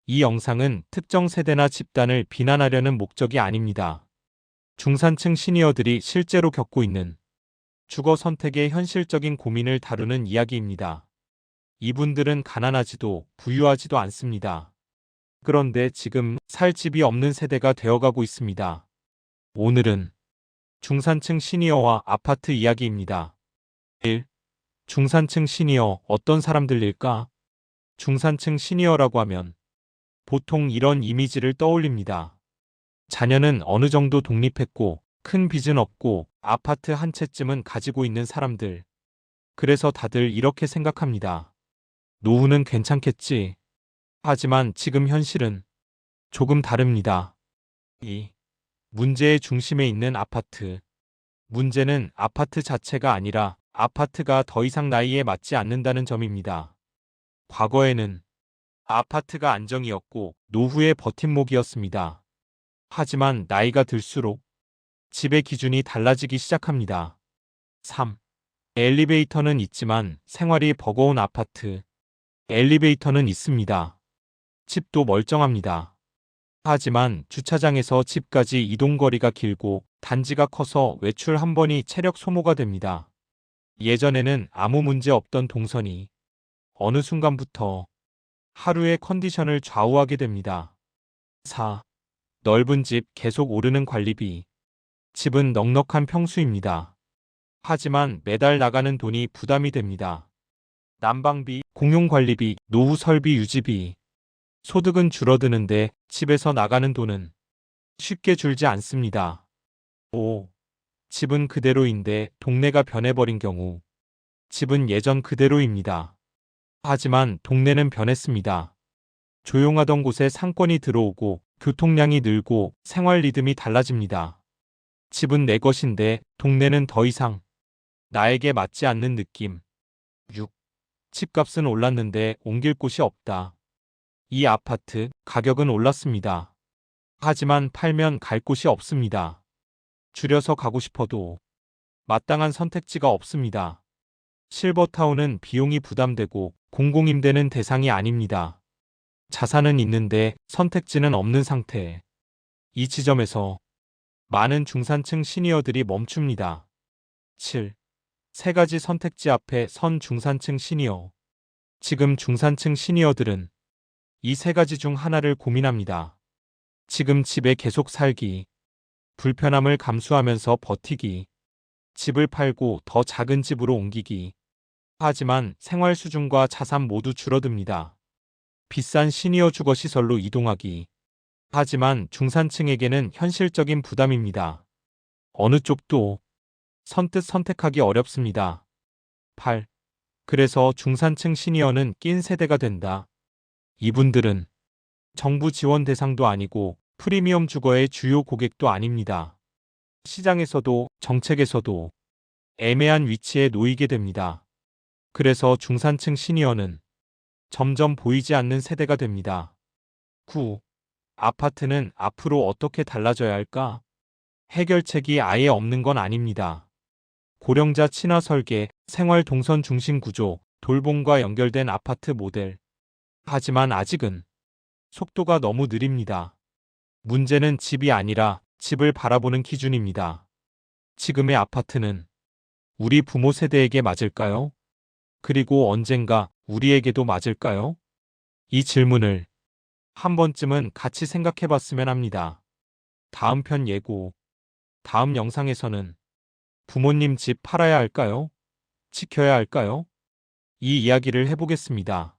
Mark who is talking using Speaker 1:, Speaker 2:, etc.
Speaker 1: 이 영상은 특정 세대나 집단을 비난하려는 목적이 아닙니다. 중산층 시니어들이 실제로 겪고 있는 주거 선택의 현실적인 고민을 다루는 이야기입니다. 이분들은 가난하지도 부유하지도 않습니다. 그런데 지금 살 집이 없는 세대가 되어가고 있습니다. 오늘은 중산층 시니어와 아파트 이야기입니다. 1. 중산층 시니어 어떤 사람들일까? 중산층 시니어라고 하면 보통 이런 이미지를 떠올립니다. 자녀는 어느 정도 독립했고 큰 빚은 없고 아파트 한 채쯤은 가지고 있는 사람들. 그래서 다들 이렇게 생각합니다. 노후는 괜찮겠지. 하지만 지금 현실은 조금 다릅니다. 2. 문제의 중심에 있는 아파트. 문제는 아파트 자체가 아니라 아파트가 더 이상 나이에 맞지 않는다는 점입니다. 과거에는 아파트가 안정이었고 노후의 버팀목이었습니다. 하지만 나이가 들수록 집의 기준이 달라지기 시작합니다. 3. 엘리베이터는 있지만 생활이 버거운 아파트. 엘리베이터는 있습니다. 집도 멀쩡합니다. 하지만 주차장에서 집까지 이동거리가 길고 단지가 커서 외출 한 번이 체력 소모가 됩니다. 예전에는 아무 문제 없던 동선이 어느 순간부터 하루의 컨디션을 좌우하게 됩니다. 4. 넓은 집 계속 오르는 관리비. 집은 넉넉한 평수입니다. 하지만 매달 나가는 돈이 부담이 됩니다. 난방비, 공용관리비, 노후 설비 유지비. 소득은 줄어드는데 집에서 나가는 돈은 쉽게 줄지 않습니다. 5. 집은 그대로인데 동네가 변해버린 경우. 집은 예전 그대로입니다. 하지만 동네는 변했습니다. 조용하던 곳에 상권이 들어오고 교통량이 늘고 생활 리듬이 달라집니다. 집은 내 것인데 동네는 더 이상 나에게 맞지 않는 느낌. 6. 집값은 올랐는데 옮길 곳이 없다. 이 아파트 가격은 올랐습니다. 하지만 팔면 갈 곳이 없습니다. 줄여서 가고 싶어도 마땅한 선택지가 없습니다. 실버타운은 비용이 부담되고 공공임대는 대상이 아닙니다. 자산은 있는데 선택지는 없는 상태. 이 지점에서 많은 중산층 시니어들이 멈춥니다. 7. 세 가지 선택지 앞에 선 중산층 시니어. 지금 중산층 시니어들은 이 세 가지 중 하나를 고민합니다. 지금 집에 계속 살기. 불편함을 감수하면서 버티기. 집을 팔고 더 작은 집으로 옮기기. 하지만 생활 수준과 자산 모두 줄어듭니다. 비싼 시니어 주거 시설로 이동하기. 하지만 중산층에게는 현실적인 부담입니다. 어느 쪽도 선뜻 선택하기 어렵습니다. 8. 그래서 중산층 시니어는 낀 세대가 된다. 이분들은 정부 지원 대상도 아니고 프리미엄 주거의 주요 고객도 아닙니다. 시장에서도 정책에서도 애매한 위치에 놓이게 됩니다. 그래서 중산층 시니어는 점점 보이지 않는 세대가 됩니다. 9. 아파트는 앞으로 어떻게 달라져야 할까? 해결책이 아예 없는 건 아닙니다. 고령자 친화 설계, 생활 동선 중심 구조, 돌봄과 연결된 아파트 모델. 하지만 아직은 속도가 너무 느립니다. 문제는 집이 아니라 집을 바라보는 기준입니다. 지금의 아파트는 우리 부모 세대에게 맞을까요? 그리고 언젠가 우리에게도 맞을까요? 이 질문을 한 번쯤은 같이 생각해 봤으면 합니다. 다음 편 예고. 다음 영상에서는 부모님 집 팔아야 할까요? 지켜야 할까요? 이 이야기를 해보겠습니다.